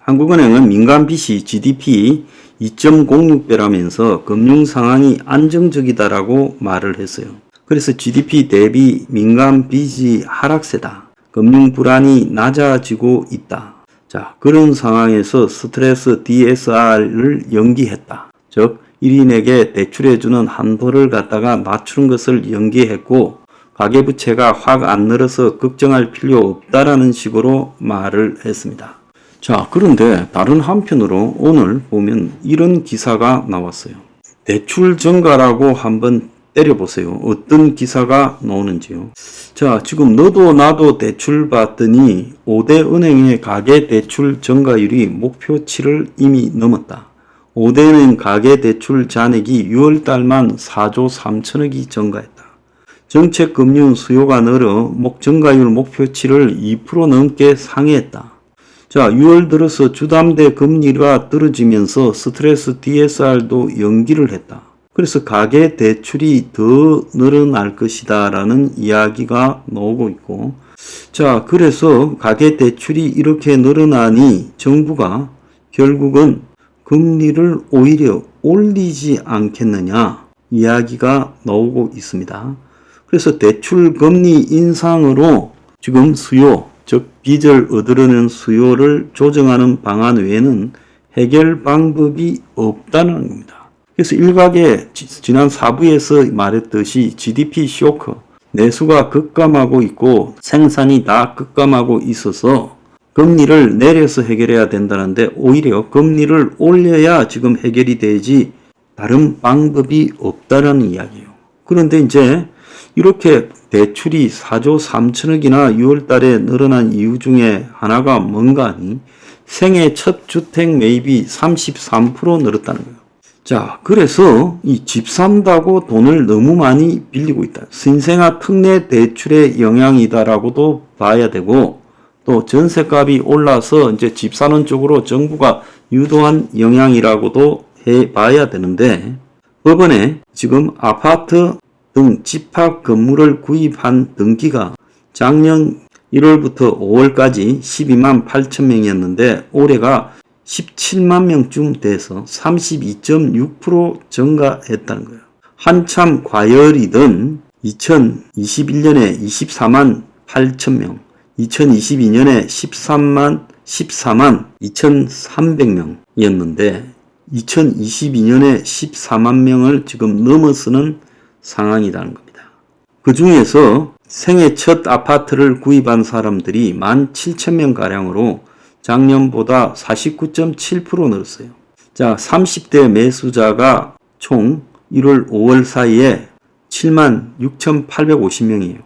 한국은행은 민간 빚이 GDP 2.06배라면서 금융 상황이 안정적이다라고 말을 했어요. 그래서 GDP 대비 민간 빚이 하락세다. 금융 불안이 낮아지고 있다. 자, 그런 상황에서 스트레스 DSR을 연기했다. 즉, 1인에게 대출해주는 한도를 갖다가 낮추는 것을 연기했고, 가계부채가 확 안 늘어서 걱정할 필요 없다라는 식으로 말을 했습니다. 자, 그런데 다른 한편으로 오늘 보면 이런 기사가 나왔어요. 대출 증가라고 한번 때려보세요. 어떤 기사가 나오는지요. 자, 지금 너도 나도 대출 받더니 5대 은행의 가계대출 증가율이 목표치를 이미 넘었다. 5대 은행 가계대출 잔액이 6월달만 4조 3천억이 증가했다. 정책금융 수요가 늘어 증가율 목표치를 2% 넘게 상회했다. 자, 6월 들어서 주담대 금리가 떨어지면서 스트레스 DSR도 연기를 했다. 그래서 가계 대출이 더 늘어날 것이다 라는 이야기가 나오고 있고, 자, 그래서 가계 대출이 이렇게 늘어나니 정부가 결국은 금리를 오히려 올리지 않겠느냐 이야기가 나오고 있습니다. 그래서 대출 금리 인상으로 지금 수요, 즉 빚을 얻으려는 수요를 조정하는 방안 외에는 해결 방법이 없다는 겁니다. 그래서 일각에 지난 4부에서 말했듯이 GDP 쇼크, 내수가 급감하고 있고 생산이 다 급감하고 있어서 금리를 내려서 해결해야 된다는데 오히려 금리를 올려야 지금 해결이 되지 다른 방법이 없다는 이야기예요. 그런데 이제 이렇게 대출이 4조 3천억이나 6월 달에 늘어난 이유 중에 하나가 뭔가 하니 생애 첫 주택 매입이 33% 늘었다는 거예요. 자, 그래서 이 집 산다고 돈을 너무 많이 빌리고 있다. 신생아 특례 대출의 영향이다라고도 봐야 되고, 또 전세값이 올라서 이제 집 사는 쪽으로 정부가 유도한 영향이라고도 해 봐야 되는데, 법원에 지금 아파트 등 집합 건물을 구입한 등기가 작년 1월부터 5월까지 12만 8천 명이었는데 올해가 17만 명쯤 돼서 32.6% 증가했다는 거예요. 한참 과열이던 2021년에 24만 8천 명, 2022년에 14만 2,300명이었는데 2022년에 14만 명을 지금 넘어서는 상황이라는 겁니다. 그 중에서 생애 첫 아파트를 구입한 사람들이 17,000명가량으로 작년보다 49.7% 늘었어요. 자, 30대 매수자가 총 1월 5월 사이에 76,850명이에요.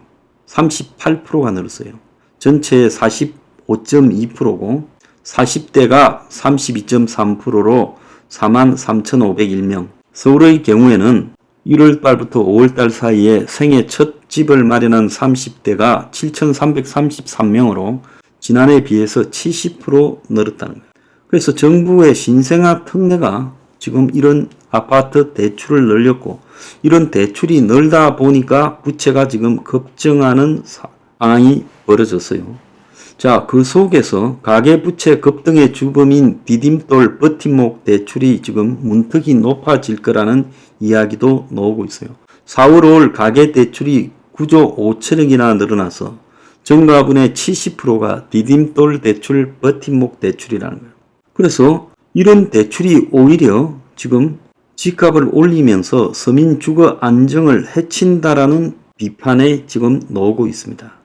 38%가 늘었어요. 전체의 45.2%고 40대가 32.3%로 43,501명. 서울의 경우에는 1월 달부터 5월 달 사이에 생애 첫 집을 마련한 30대가 7,333명으로 지난해에 비해서 70% 늘었다는 거예요. 그래서 정부의 신생아 특례가 지금 이런 아파트 대출을 늘렸고 이런 대출이 늘다 보니까 부채가 지금 급증하는 상황이 벌어졌어요. 자, 그 속에서 가계부채 급등의 주범인 디딤돌 버팀목 대출이 지금 문턱이 높아질 거라는 이야기도 나오고 있어요. 4월 5월 가계대출이 9조 5천억이나 늘어나서 증가분의 70%가 디딤돌 대출, 버팀목 대출이라는 거예요. 그래서 이런 대출이 오히려 지금 집값을 올리면서 서민 주거 안정을 해친다라는 비판에 지금 나오고 있습니다.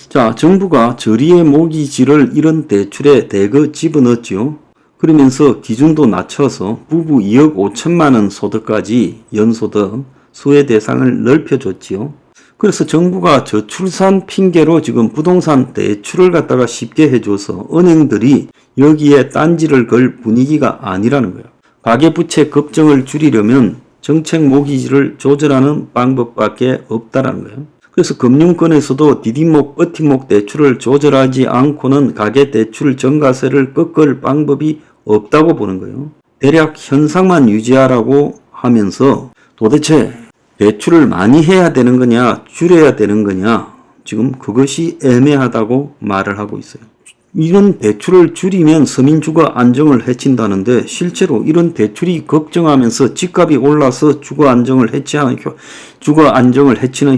자, 정부가 저리의 모기지를 이런 대출에 대거 집어넣었지요. 그러면서 기준도 낮춰서 부부 2억 5천만 원 소득까지 연소득 수혜 대상을 넓혀줬지요. 그래서 정부가 저출산 핑계로 지금 부동산 대출을 갖다가 쉽게 해줘서 은행들이 여기에 딴지를 걸 분위기가 아니라는 거예요. 가계부채 급증을 줄이려면 정책 모기지를 조절하는 방법밖에 없다라는 거예요. 그래서 금융권에서도 디딤목, 버팀목 대출을 조절하지 않고는 가계대출 증가세를 꺾을 방법이 없다고 보는 거예요. 대략 현상만 유지하라고 하면서 도대체 대출을 많이 해야 되는 거냐, 줄여야 되는 거냐, 지금 그것이 애매하다고 말을 하고 있어요. 이런 대출을 줄이면 서민 주거 안정을 해친다는데 실제로 이런 대출이 걱정하면서 집값이 올라서 주거 안정을 해치는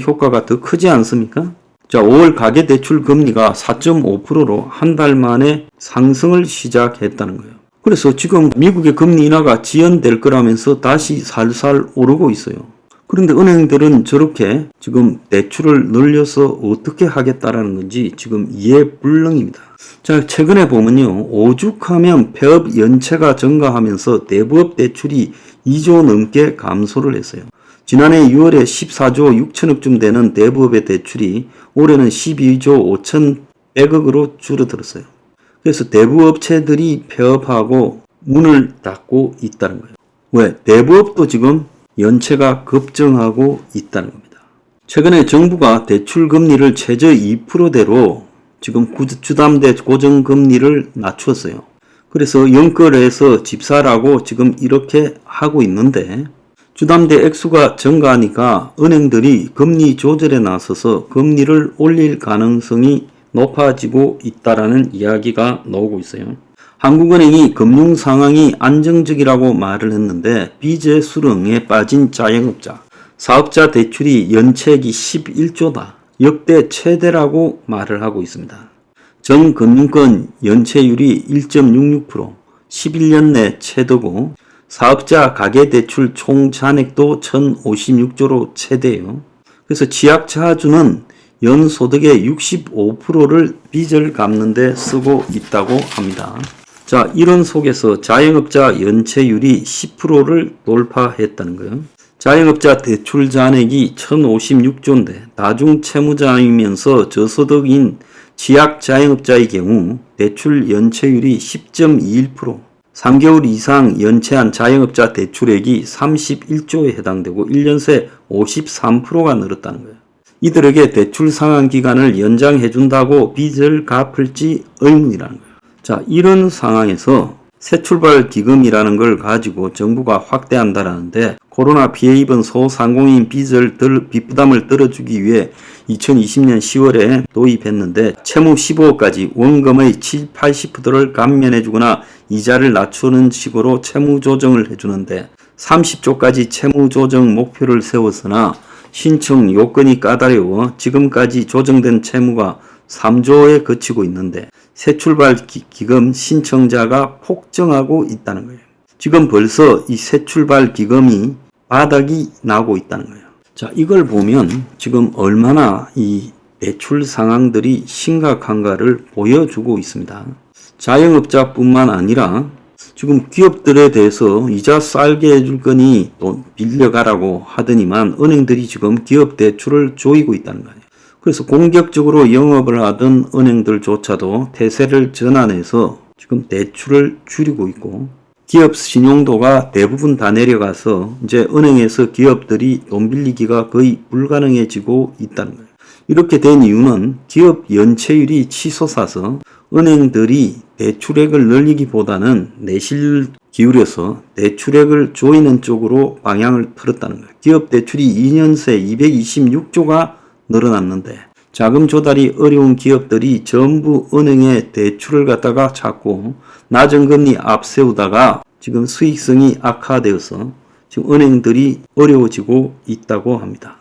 효과가 더 크지 않습니까? 자, 5월 가계대출 금리가 4.5%로 한 달 만에 상승을 시작했다는 거예요. 그래서 지금 미국의 금리 인하가 지연될 거라면서 다시 살살 오르고 있어요. 그런데 은행들은 저렇게 지금 대출을 늘려서 어떻게 하겠다라는 건지 지금 이해불능입니다. 자, 최근에 보면요. 오죽하면 폐업 연체가 증가하면서 대부업 대출이 2조 넘게 감소를 했어요. 지난해 6월에 14조 6천억쯤 되는 대부업의 대출이 올해는 12조 5,100억으로 줄어들었어요. 그래서 대부업체들이 폐업하고 문을 닫고 있다는 거예요. 왜? 대부업도 지금 연체가 급증하고 있다는 겁니다. 최근에 정부가 대출금리를 최저 2%대로 지금 주담대 고정금리를 낮추었어요. 그래서 연끌해서 집 사라고 지금 이렇게 하고 있는데 주담대 액수가 증가하니까 은행들이 금리 조절에 나서서 금리를 올릴 가능성이 높아지고 있다라는 이야기가 나오고 있어요. 한국은행이 금융 상황이 안정적이라고 말을 했는데 빚의 수렁에 빠진 자영업자, 사업자 대출이 연체액이 11조다. 역대 최대라고 말을 하고 있습니다. 전 금융권 연체율이 1.66%, 11년 내 최대고 사업자 가계대출 총 잔액도 1,056조로 최대예요. 그래서 취약자주는 연소득의 65%를 빚을 갚는 데 쓰고 있다고 합니다. 자, 이런 속에서 자영업자 연체율이 10%를 돌파했다는 거예요. 자영업자 대출 잔액이 1,056조인데 다중채무자이면서 저소득인 취약 자영업자의 경우 대출 연체율이 10.21%, 3개월 이상 연체한 자영업자 대출액이 31조에 해당되고 1년 새 53%가 늘었다는 거예요. 이들에게 대출 상환 기간을 연장해 준다고 빚을 갚을지 의문이라는 거예요. 자, 이런 상황에서 새출발 기금이라는 걸 가지고 정부가 확대한다라는데 코로나 피해 입은 소상공인 빚 부담을 덜어주기 위해 2020년 10월에 도입했는데 채무 15억까지 원금의 70-80%를 감면해주거나 이자를 낮추는 식으로 채무 조정을 해주는데 30조까지 채무 조정 목표를 세웠으나 신청 요건이 까다로워 지금까지 조정된 채무가 3조에 그치고 있는데 새출발 기금 신청자가 폭증하고 있다는 거예요. 지금 벌써 이 새출발 기금이 바닥이 나고 있다는 거예요. 자, 이걸 보면 지금 얼마나 이 대출 상황들이 심각한가를 보여주고 있습니다. 자영업자뿐만 아니라 지금 기업들에 대해서 이자 싸게 해줄 거니 또 빌려가라고 하더니만 은행들이 지금 기업 대출을 조이고 있다는 거예요. 그래서 공격적으로 영업을 하던 은행들조차도 태세를 전환해서 지금 대출을 줄이고 있고 기업 신용도가 대부분 다 내려가서 이제 은행에서 기업들이 돈 빌리기가 거의 불가능해지고 있다는 거예요. 이렇게 된 이유는 기업 연체율이 치솟아서 은행들이 대출액을 늘리기보다는 내실 기울여서 대출액을 조이는 쪽으로 방향을 틀었다는 거예요. 기업 대출이 2년 새 226조가 늘어났는데 자금 조달이 어려운 기업들이 전부 은행에 대출을 갖다가 찾고 낮은 금리 앞세우다가 지금 수익성이 악화되어서 지금 은행들이 어려워지고 있다고 합니다.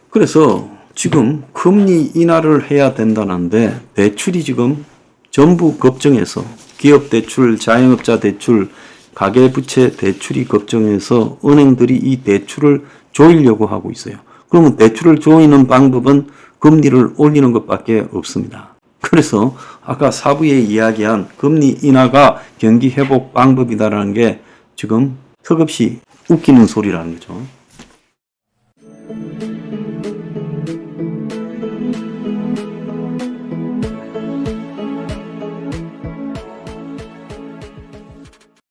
그래서 지금 금리 인하를 해야 된다는데 대출이 지금 전부 걱정해서 기업 대출, 자영업자 대출, 가계부채 대출이 걱정해서 은행들이 이 대출을 조이려고 하고 있어요. 그러면 대출을 조이는 방법은 금리를 올리는 것밖에 없습니다. 그래서 아까 사부에 이야기한 금리 인하가 경기 회복 방법이다라는 게 지금 턱없이 웃기는 소리라는 거죠.